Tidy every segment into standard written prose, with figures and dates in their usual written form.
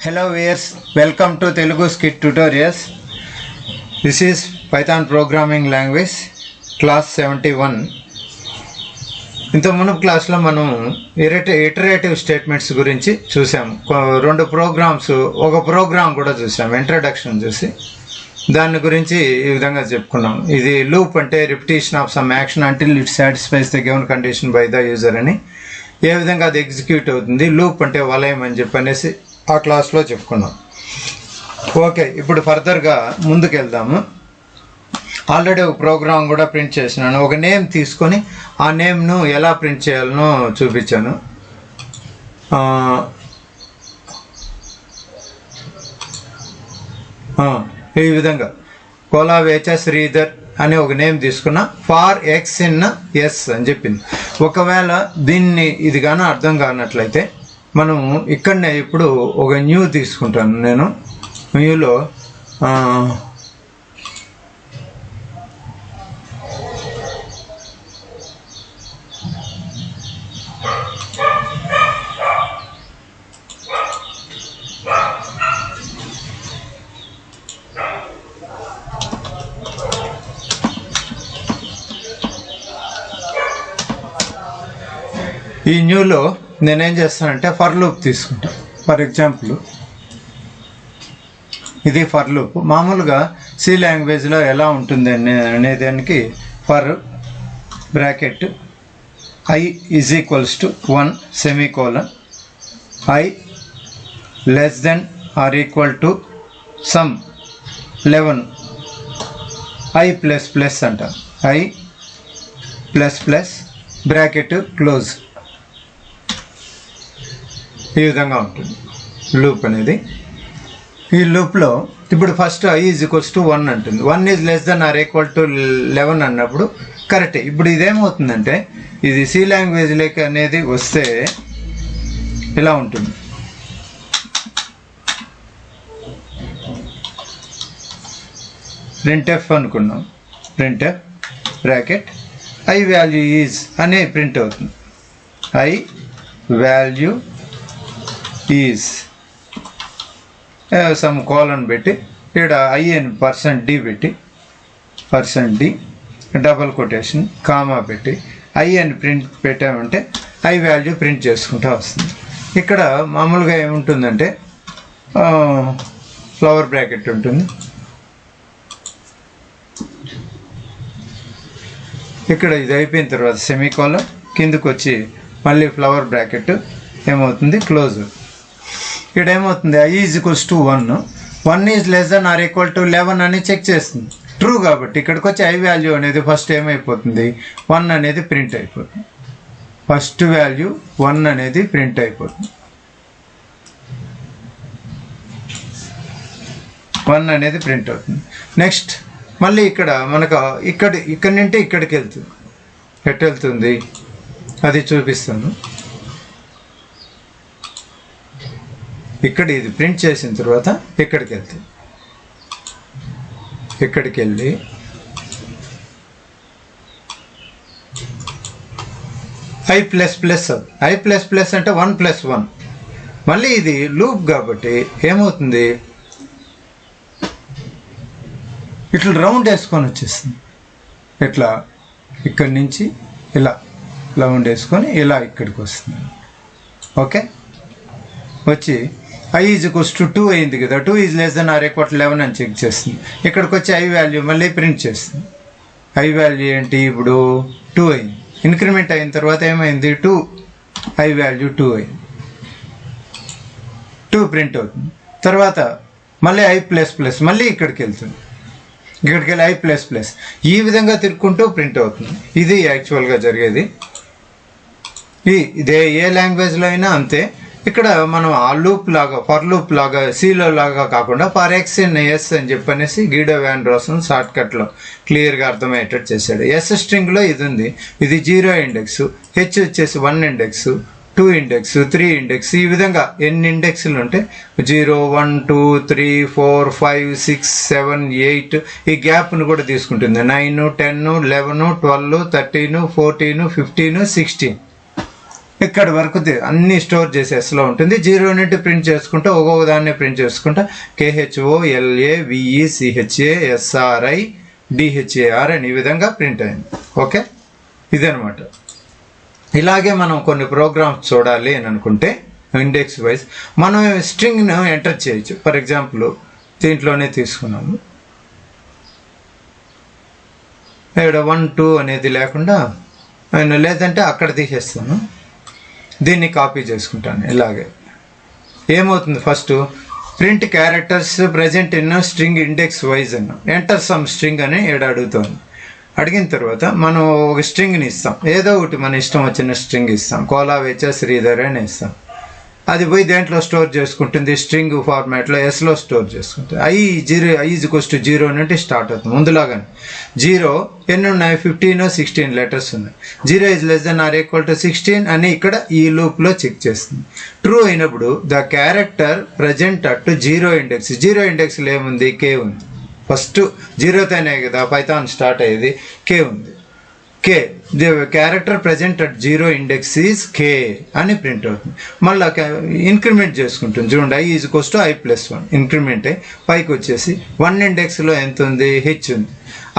Hello viewers, welcome to Telugu Scit tutorials. This is Python programming language Class-71. ఇంత మునుపు క్లాస్లో మనం iterative statements గురించి చూసాము. రెండు ప్రోగ్రామ్స్, ఒక ప్రోగ్రామ్ కూడా చూసాము. ఇంట్రడక్షన్ చూసి దాని గురించి ఈ విధంగా చెప్పుకున్నాం. ఇది లూప్ అంటే repetition of some action until it satisfies the given condition by the user అని, ఏ విధంగా అది ఎగ్జిక్యూట్ అవుతుంది. లూప్ అంటే వలయం అని చెప్పనేసి ఆ క్లాస్లో చెప్పుకున్నాం. ఓకే, ఇప్పుడు ఫర్దర్గా ముందుకు వెళ్దాము. ఆల్రెడీ ఒక ప్రోగ్రామ్ కూడా ప్రింట్ చేసినాను. ఒక నేమ్ తీసుకొని ఆ నేమ్ను ఎలా ప్రింట్ చేయాలనో చూపించాను. ఈ విధంగా కోలావేచ శ్రీధర్ అనే ఒక నేమ్ తీసుకున్నా. ఫార్ ఎక్స్ ఇన్ ఎస్ అని చెప్పింది. ఒకవేళ దీన్ని ఇది కానీ అర్థం కానట్లయితే మనం ఇక్కడనే ఇప్పుడు ఒక న్యూ తీసుకుంటాను. నేను న్యూలో ఈ న్యూలో నేనేం చేస్తానంటే ఫర్ లూప్ తీసుకుంటాను. ఫర్ ఎగ్జాంపుల్ ఇది ఫర్ లూప్. మామూలుగా సి లాంగ్వేజ్లో ఎలా ఉంటుంది అనేదానికి for bracket i is equals to 1 semicolon i less than or equal to some 11 i plus plus అంటారు. I plus plus bracket close. ఈ విధంగా ఉంటుంది లూప్ అనేది. ఈ లూప్లో ఇప్పుడు first i is equals to 1 అంటుంది. 1 is less than or equal to 11 అన్నప్పుడు కరెక్టే. ఇప్పుడు ఇదేమవుతుందంటే ఇది సి లాంగ్వేజ్లోకి అనేది వస్తే ఇలా ఉంటుంది. ప్రింట్ఎఫ్ అనుకున్నాం. Printf bracket I value is అనే ప్రింట్ అవుతుంది. I value is some colon పెట్టి ఇక్కడ ఐ అని %d పెట్టి %d డబల్ కొటేషన్ కామా పెట్టి ఐ అని ప్రింట్ పెట్టామంటే ఐ వాల్యూ ప్రింట్ చేసుకుంటూ వస్తుంది. ఇక్కడ మామూలుగా ఏముంటుందంటే ఫ్లవర్ బ్రాకెట్ ఉంటుంది. ఇక్కడ ఇది అయిపోయిన తర్వాత సెమీకోలన్ కిందకు వచ్చి మళ్ళీ ఫ్లవర్ బ్రాకెట్ ఏమవుతుంది క్లోజ్. ఇక్కడ ఏమవుతుంది i is equals to 1 is less than or equal to 11 అని చెక్ చేస్తుంది. ట్రూ కాబట్టి ఇక్కడికి వచ్చి ఐ వాల్యూ అనేది ఫస్ట్ ఏమైపోతుంది 1 అనేది ప్రింట్ అయిపోతుంది. ఫస్ట్ వాల్యూ 1 అనేది ప్రింట్ అయిపోతుంది. 1 అనేది ప్రింట్ అవుతుంది. నెక్స్ట్ మళ్ళీ ఇక్కడ మనకు ఇక్కడి నుండి ఇక్కడికి వెళ్తుంది. ఎటు వెళ్తుంది అది చూపిస్తాను. ఇక్కడ ఇది ప్రింట్ చేసిన తర్వాత ఇక్కడికి వెళ్తుంది. ఇక్కడికి వెళ్ళి I plus plus I plus plus అంటే 1 + 1. మళ్ళీ ఇది లూప్ కాబట్టి ఏమవుతుంది ఇట్లా రౌండ్ వేసుకొని వచ్చేస్తుంది. ఇట్లా ఇక్కడి నుంచి ఇలా రౌండ్ వేసుకొని ఇలా ఇక్కడికి వస్తుంది. ఓకే, వచ్చి ఐ ఈజ్ ఈక్వల్స్ టు 2 అయింది కదా. 2 is less than or equal to 11 అని చెక్ చేస్తుంది. ఇక్కడికి వచ్చి ఐ వాల్యూ మళ్ళీ ప్రింట్ చేస్తుంది. ఐ వాల్యూ ఏంటి ఇప్పుడు 2 అయింది. ఇంక్రిమెంట్ అయిన తర్వాత ఏమైంది 2 ఐ వాల్యూ 2 అయింది. 2 ప్రింట్ అవుతుంది. తర్వాత మళ్ళీ ఐ ప్లస్ ప్లస్ మళ్ళీ ఇక్కడికి వెళ్తుంది. ఇక్కడికి వెళ్ళి ఐ ప్లస్ ప్లస్ ఈ విధంగా తిరుక్కుంటూ ప్రింట్ అవుతుంది. ఇది యాక్చువల్గా జరిగేది. ఇదే ఏ లాంగ్వేజ్లో అయినా అంతే. ఇక్కడ మనం ఆ లూప్ లాగా ఫర్ లూప్ లాగా సిలో లాగా కాకుండా ఫర్ ఎక్స్ ఇన్ ఎస్ అని చెప్పనేసి గీడో వ్యాన్ రోసన్ షార్ట్కట్లో క్లియర్గా అర్థమయ్యేటట్టు చేశాడు. ఎస్ స్ట్రింగ్లో ఇది ఉంది. ఇది 0 ఇండెక్స్, హెచ్ వచ్చేసి 1 ఇండెక్స్, 2 ఇండెక్స్, 3 ఇండెక్స్. ఈ విధంగా ఎన్ని ఇండెక్స్లు ఉంటే 0 1 2 3 4 5 6 7 8 ఈ గ్యాప్ను కూడా తీసుకుంటుంది. 9 10 11 12 13 14 15 16 ఇక్కడ వరకు అన్ని స్టోర్ చేసి ఎస్లో ఉంటుంది. 0 నుండి ప్రింట్ చేసుకుంటే ఒక్కొక్క దాన్ని ప్రింట్ చేసుకుంటా KHOLAVECHASRI DHAR అని ఈ విధంగా ప్రింట్ అయింది. ఓకే, ఇదనమాట. ఇలాగే మనం కొన్ని ప్రోగ్రామ్స్ చూడాలి అని అనుకుంటే ఇండెక్స్ వైజ్ మనం స్ట్రింగ్ను ఎంటర్ చేయొచ్చు. ఫర్ ఎగ్జాంపుల్ దీంట్లోనే తీసుకున్నాము, ఇక్కడ 1 2 అనేది లేకుండా లేదంటే అక్కడ తీసేస్తాను, దీన్ని కాపీ చేసుకుంటాను. ఇలాగే ఏమవుతుంది, first print characters present in string index wise అన్న ఎంటర్ సమ్ స్ట్రింగ్ అని ఇక్కడ అడుగుతుంది. అడిగిన తర్వాత మనం ఒక స్ట్రింగ్ని ఇస్తాం, ఏదో ఒకటి మన ఇష్టం వచ్చిన స్ట్రింగ్ ఇస్తాం, కోలావేచ శ్రీధర్ అని ఇస్తాం. అది పోయి దేంట్లో స్టోర్ చేసుకుంటుంది, స్ట్రింగ్ ఫార్మాట్లో ఎస్లో స్టోర్ చేసుకుంటుంది. I=0 నుండి స్టార్ట్ అవుతుంది. ముందులాగానే 0 ఎన్ని ఉన్నాయి, 15 16 లెటర్స్ ఉన్నాయి. 0 < 16 అని ఇక్కడ ఈ లూప్లో చెక్ చేస్తుంది. ట్రూ అయినప్పుడు the character present at 0 index. 0 ఇండెక్స్లో ఏముంది, కే ఉంది. ఫస్ట్ 0తోనే కదా పైథాన్ స్టార్ట్ అయ్యేది, కే ఉంది. K the character present at 0 index is K అని ప్రింట్ అవుతుంది. మళ్ళీ ఇంక్రిమెంట్ చేసుకుంటుంది. చూడండి, I=I+1 ఇంక్రిమెంట్ పైకి వచ్చేసి 1 ఇండెక్స్లో ఎంత ఉంది, హెచ్ ఉంది.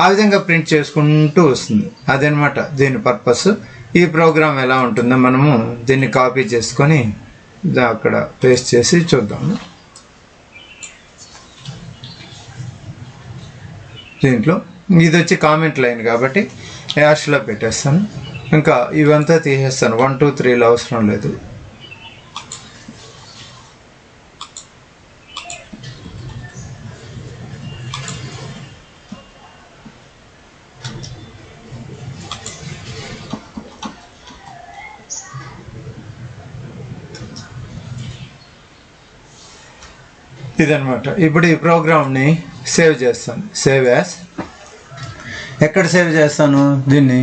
ఆ విధంగా ప్రింట్ చేసుకుంటూ వస్తుంది. అదనమాట దీని పర్పస్. ఈ ప్రోగ్రామ్ ఎలా ఉంటుందో మనము దీన్ని కాపీ చేసుకొని అక్కడ పేస్ట్ చేసి చూద్దాము. దీంట్లో ఇది వచ్చి కామెంట్ లైన్ కాబట్టి యాష్లో పెట్టేస్తాను. ఇంకా ఇవంతా తీసేస్తాను, 1 2 3లో అవసరం లేదు. ఇదనమాట. ఇప్పుడు ఈ ప్రోగ్రామ్ని సేవ్ చేస్తాను. Save as. ఎక్కడ సేవ్ చేస్తాను దీన్ని,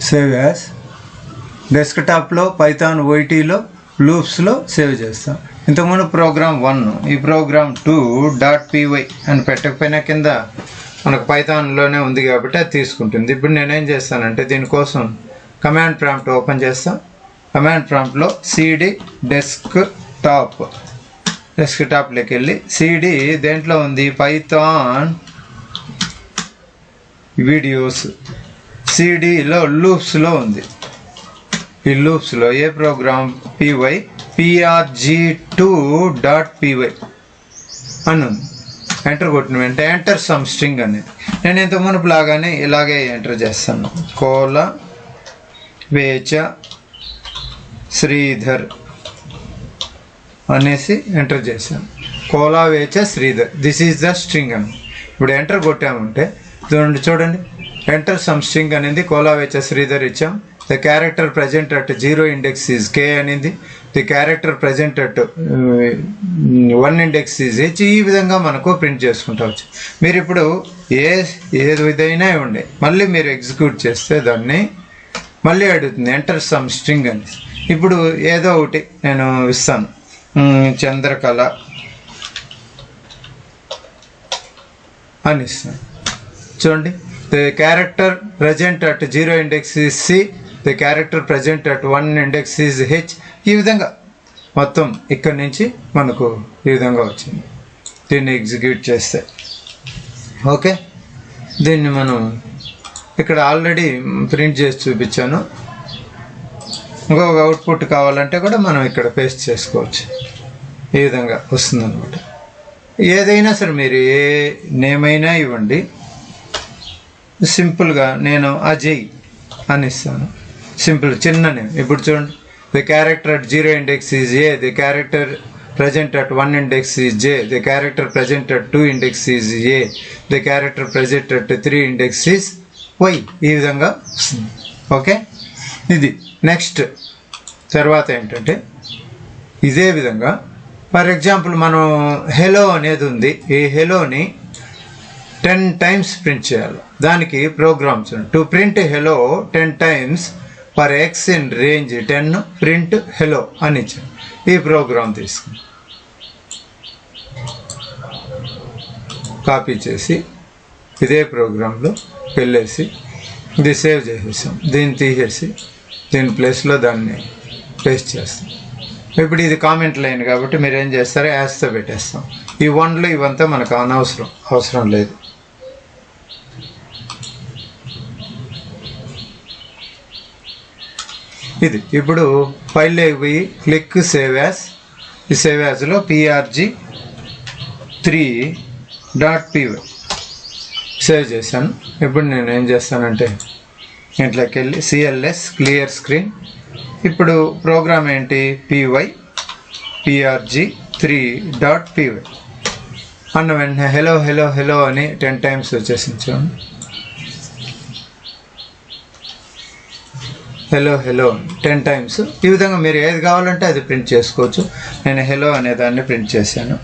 సేవ్ యాస్ డెస్క్టాప్లో పైథాన్ OITలో లూప్స్లో సేవ్ చేస్తాను. ఇంతకుముందు ప్రోగ్రామ్ 1, ఈ ప్రోగ్రామ్ 2.py అని పెట్టకపోయినా కింద మనకు పైథాన్లోనే ఉంది కాబట్టి అది తీసుకుంటుంది. ఇప్పుడు నేనేం చేస్తానంటే దీనికోసం కమాండ్ ప్రాంప్ట్ ఓపెన్ చేస్తాను. కమాండ్ ప్రాంప్ట్లో cd డెస్క్టాప్లోకి వెళ్ళి cd దేంట్లో ఉంది, పైథాన్ వీడియోస్, cdలో లూప్స్లో ఉంది. ఈ లూప్స్లో ఏ ప్రోగ్రామ్, prg2.py అని ఉంది. ఎంటర్ కొట్టిన వెంటనే ఎంటర్ సమ్ స్ట్రింగ్ అనేది నేను ఇంత మునుపు లాగానే ఇలాగే ఎంటర్ చేస్తాను. కోలావేచ శ్రీధర్ అనేసి ఎంటర్ చేశాను. Kolavecha Sridhar, this is the string అని. ఇప్పుడు ఎంటర్ కొట్టామంటే చూడండి, ఎంటర్ సమ్ స్ట్రింగ్ అనేది కోలావేచ శ్రీధర్ ఇచ్చాం. The character present at 0 index is K అనేది, the character present at 1 index is H. ఈ విధంగా మనకు ప్రింట్ చేసుకుంటావచ్చు. మీరు ఇప్పుడు ఏది విధైనా ఇవ్వండి, మళ్ళీ మీరు ఎగ్జిక్యూట్ చేస్తే దాన్ని మళ్ళీ అడుగుతుంది ఎంటర్ సమ్ స్ట్రింగ్ అని. ఇప్పుడు ఏదో ఒకటి నేను ఇస్తాను, చంద్రకళ అని ఇస్తాను. చూడండి, the character present at 0 index is C, the character present at 1 index is H. ఈ విధంగా మొత్తం ఇక్కడి నుంచి మనకు ఈ విధంగా వచ్చింది. దీన్ని ఎగ్జిక్యూట్ చేస్తే ఓకే. దీన్ని మనం ఇక్కడ ఆల్రెడీ ప్రింట్ చేసి చూపించాను. ఇంకొక అవుట్పుట్ కావాలంటే కూడా మనం ఇక్కడ పేస్ట్ చేసుకోవచ్చు. ఈ విధంగా వస్తుంది అనమాట. ఏదైనా సరే మీరు ఏ నేమ్ అయినా ఇవ్వండి. సింపుల్గా నేను అజయ్ అని ఇస్తాను, సింపుల్ చిన్న నేమ్. ఇప్పుడు చూడండి, the character at 0 index is A, the character present at 1 index is J, the character present at 2 index is A, the character present at 3 index is Y. ఈ విధంగా వస్తుంది. ఓకే, ఇది నెక్స్ట్. తర్వాత ఏంటంటే ఇదే విధంగా ఫర్ ఎగ్జాంపుల్ మనం hello అనేది ఉంది. ఈ హెలోని 10 టైమ్స్ ప్రింట్ చేయాలి. దానికి programs to print hello 10 times for x in range 10 print hello అని ఇచ్చాను. ఈ ప్రోగ్రామ్ తీసుకుని కాపీ చేసి ఇదే ప్రోగ్రాంలో వెళ్ళేసి ఇది సేవ్ చేసేసాం. దీన్ని తీసేసి దీని ప్లేస్లో దాన్ని పేస్ట్ చేస్తాం. ఇప్పుడు ఇది కామెంట్ లైన్ కాబట్టి మీరు ఏం చేస్తారు, యాస్తో పెట్టేస్తాం. ఈ వన్లు ఇవంతా మనకు అవసరం లేదు. ఇది ఇప్పుడు ఫైల్లోకి పోయి క్లిక్ సేవ్ యాజ్. ఈ సేవ్ యాజ్లో prg3.py సేవ్ చేశాను. ఇప్పుడు నేను ఏం చేస్తానంటే ఇంట్లోకి వెళ్ళి CLS క్లియర్ స్క్రీన్. ఇప్పుడు ప్రోగ్రామ్ ఏంటి, prg3.py అన్న వెంటనే హెలో హెలో హెలో అని 10 times వచ్చేసింది చూడండి. Hello hello 10 times. ఈ విధంగా మీరు ఏది కావాలంటే అది ప్రింట్ చేసుకోవచ్చు. నేను హెలో అనేదాన్ని ప్రింట్ చేశాను.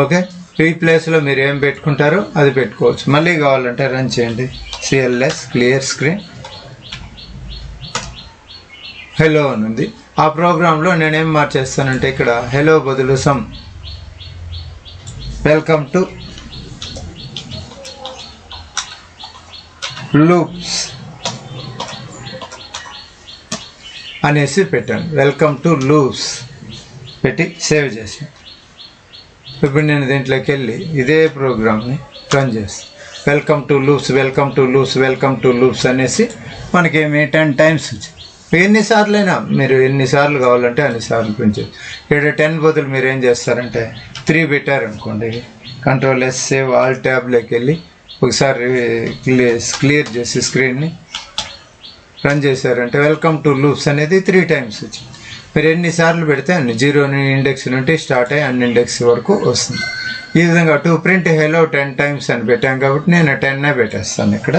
ఓకే, ఈ ప్లేస్లో మీరు ఏం పెట్టుకుంటారో అది పెట్టుకోవచ్చు. మళ్ళీ కావాలంటే రన్ చేయండి. CLS క్లియర్ స్క్రీన్ హెలో అని ఉంది. ఆ ప్రోగ్రాంలో నేనేం మార్చేస్తానంటే ఇక్కడ హెలో బదులు సమ్ వెల్కమ్ టు లూప్స్ అనేసి పెట్టాను. వెల్కమ్ టు లూప్స్ పెట్టి సేవ్ చేసాను. ఇప్పుడు నేను దీంట్లోకి వెళ్ళి ఇదే ప్రోగ్రామ్ని రన్ చేస్తాను. Welcome to loops, welcome to loops, welcome to loops అనేసి మనకేమి 10 times వచ్చింది. ఎన్నిసార్లు అయినా మీరు ఎన్నిసార్లు కావాలంటే అన్నిసార్లు ప్రింట్ చేయండి. ఇక్కడ 10 బదులు మీరు ఏం చేస్తారంటే 3 పెట్టారనుకోండి, Ctrl+S సేవ్ ఆల్ ట్యాబ్లోకి వెళ్ళి ఒకసారి క్లియర్ చేసి స్క్రీన్ని రన్ చేశారంటే వెల్కమ్ టు లూప్స్ అనేది 3 times వచ్చింది. మీరు ఎన్నిసార్లు పెడితే అన్ని 0 ఇండెక్స్ నుండి స్టార్ట్ అయ్యి అన్ని ఇండెక్స్ వరకు వస్తుంది. ఈ విధంగా టు ప్రింట్ హెలో 10 times అని పెట్టాను కాబట్టి నేను 10 పెట్టేస్తాను. ఇక్కడ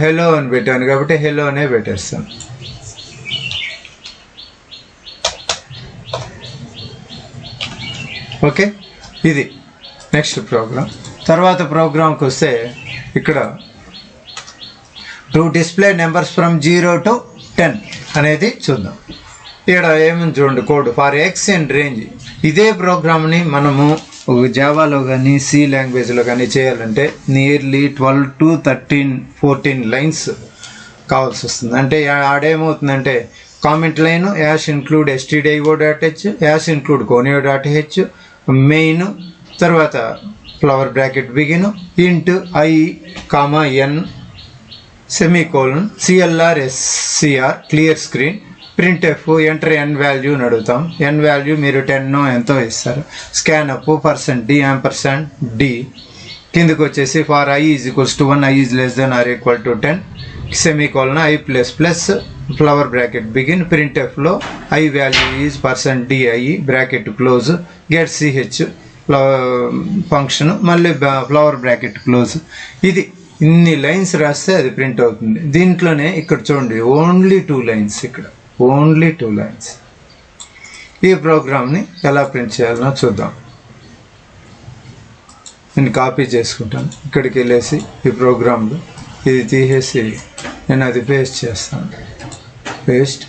హెలో అని పెట్టాను కాబట్టి హెలో అనే పెట్టేస్తాను. ఓకే, ఇది నెక్స్ట్ ప్రోగ్రామ్. తర్వాత ప్రోగ్రామ్కి వస్తే ఇక్కడ to display numbers from 0 to 10 అనేది చూద్దాం. ఇక్కడ ఏమని చూడండి, code for X and range. ఇదే ప్రోగ్రామ్ని మనము జావాలో కానీ సి లాంగ్వేజ్లో కానీ చేయాలంటే నియర్లీ 12 to 14 lines కావాల్సి వస్తుంది. అంటే ఆడేమవుతుందంటే comment line hash include stdio.h, hash include conio.h, main, తర్వాత flower bracket begin, int i, n, semicolon, CLR SCR clear screen, printf enter n value అని అడుగుతాం. n వాల్యూ మీరు 10 ఎంతో ఇస్తారు. స్కాన్అప్ %d %d కిందకి వచ్చేసి for i = 1, i <= 10, semicolon i++ flower bracket begin, ప్రింట్ఎఫ్లో i value is %di bracket close, get ch function, మళ్ళీ flower bracket close. ఇది ఇన్ని లైన్స్ రాస్తే అది ప్రింట్ అవుతుంది. దీంట్లోనే ఇక్కడ చూడండి ఓన్లీ 2 lines, ఇక్కడ ఓన్లీ 2 lines. ఈ ప్రోగ్రామ్ని ఎలా ప్రింట్ చేయాలనో చూద్దాం. నేను కాపీ చేసుకుంటాను. ఇక్కడికి వెళ్ళేసి ఈ ప్రోగ్రాంలో ఇది తీసేసి నేను అది పేస్ట్ చేస్తాను. పేస్ట్.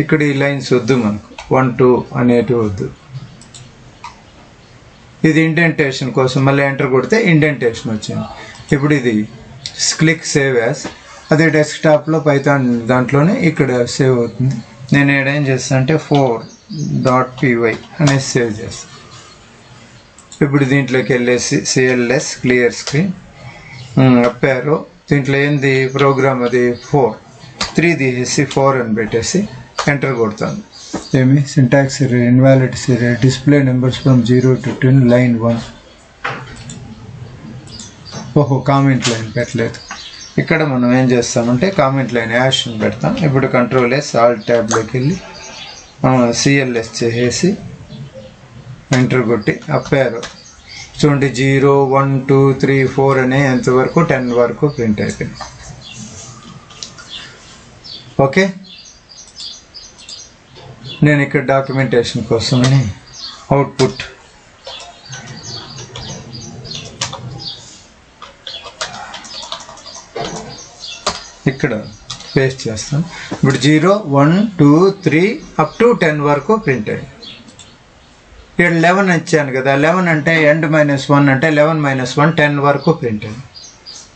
ఇక్కడ ఈ లైన్స్ వద్దు మనకు, 1 2 అనేటివి వద్దు. ఇది ఇండెంటేషన్ కోసం మళ్ళీ ఎంటర్ కొడితే ఇండెంటేషన్ వచ్చింది. ఇప్పుడు ఇది క్లిక్ సేవ్ యాజ్. అది డెస్క్టాప్లో పైథాన్ దాంట్లోనే ఇక్కడ సేవ్ అవుతుంది. నేను ఏం చేస్తాను అంటే 4.py అనేది సేవ్ చేస్తాను. ఇప్పుడు దీంట్లోకి వెళ్ళేసి CLS క్లియర్ స్క్రీన్ అప్పారో. దీంట్లో ఏంది ప్రోగ్రామ్, అది 4 3 తీసేసి 4 అని పెట్టేసి ఎంటర్ కొడతాను. ఏమి syntax error, invalid error, display numbers from 0 to 10 line 1. ఓహో, కామెంట్ లైన్ పెట్టలేదు. ఇక్కడ మనం ఏం చేస్తామంటే కామెంట్ లైన్ యాష్ అని పెడతాం. ఇప్పుడు Ctrl+S ఆల్ ట్యాబ్లోకి వెళ్ళి CLS చేసేసి ఎంటర్ కొట్టి అప్పారో. చూడండి 0 1 2 3 4 అనే ఎంతవరకు 10 వరకు ప్రింట్ అయిపోయింది. ఓకే, నేను ఇక్కడ డాక్యుమెంటేషన్ కోసమని అవుట్పుట్ ఇక్కడ పేస్ట్ చేస్తాను. ఇప్పుడు 0 1 2 3 up to 10 వరకు ప్రింట్ అయ్యింది. ఇక్కడ 11 ఇచ్చాను కదా, 11 అంటే ఎండ్ -1 అంటే 11 - 1 10 వరకు ప్రింట్ అయ్యింది.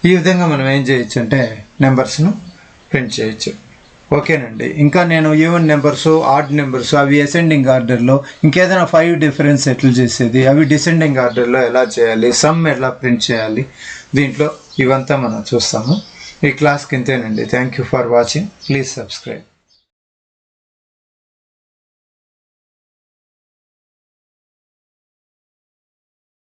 ఈ విధంగా మనం ఏం చేయొచ్చు అంటే నెంబర్స్ను ప్రింట్ చేయొచ్చు. ఓకేనండి. ఇంకా నేను ఈవెన్ నెంబర్స్, ఆడ్ నెంబర్స్ అవి అసెండింగ్ ఆర్డర్లో, ఇంకేదైనా 5 డిఫరెన్స్ ఎట్లా చేసేది, అవి డిసెండింగ్ ఆర్డర్లో ఎలా చేయాలి, సమ్ ఎలా ప్రింట్ చేయాలి, దీంట్లో ఇవంతా మనం చూస్తాము. ఈ క్లాస్కి ఇంతేనండి. Thank you for watching. Please subscribe.